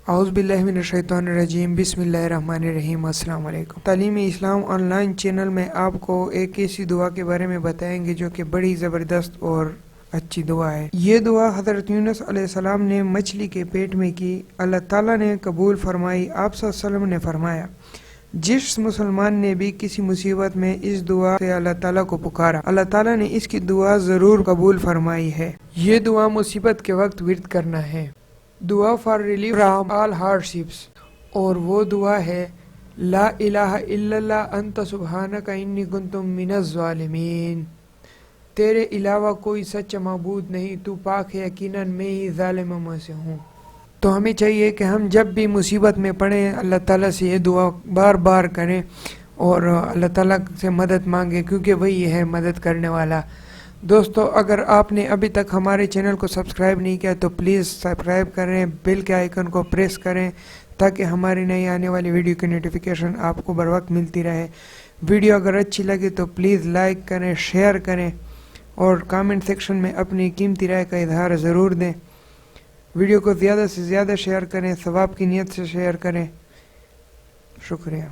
اعوذ باللہ من الشیطان الرجیم، بسم اللہ الرحمن الرحیم۔ السلام علیکم۔ تعلیم اسلام آن لائن چینل میں آپ کو ایک ایسی دعا کے بارے میں بتائیں گے جو کہ بڑی زبردست اور اچھی دعا ہے۔ یہ دعا حضرت یونس علیہ السلام نے مچھلی کے پیٹ میں کی، اللہ تعالیٰ نے قبول فرمائی۔ آپ صلی اللہ علیہ وسلم نے فرمایا، جس مسلمان نے بھی کسی مصیبت میں اس دعا سے اللہ تعالیٰ کو پکارا، اللہ تعالیٰ نے اس کی دعا ضرور قبول فرمائی ہے۔ یہ دعا مصیبت کے وقت ورد کرنا ہے۔ دعا فار ریلیف فرام آل ہارڈشپس، اور وہ دعا ہے لا الہ الا اللہ انت سبحانک انی کنت من الظالمین۔ تیرے علاوہ کوئی سچا معبود نہیں، تو پاک ہے، یقیناً میں ہی ظالموں میں سے ہوں۔ تو ہمیں چاہیے کہ ہم جب بھی مصیبت میں پڑیں اللہ تعالیٰ سے یہ دعا بار بار کریں اور اللہ تعالیٰ سے مدد مانگیں، کیونکہ وہی ہے مدد کرنے والا۔ دوستو، اگر آپ نے ابھی تک ہمارے چینل کو سبسکرائب نہیں کیا تو پلیز سبسکرائب کریں، بیل کے آئیکن کو پریس کریں تاکہ ہماری نئی آنے والی ویڈیو کی نوٹیفیکیشن آپ کو بر وقت ملتی رہے۔ ویڈیو اگر اچھی لگے تو پلیز لائک کریں، شیئر کریں اور کامنٹ سیکشن میں اپنی قیمتی رائے کا اظہار ضرور دیں۔ ویڈیو کو زیادہ سے زیادہ شیئر کریں، ثواب کی نیت سے شیئر کریں۔ شکریہ۔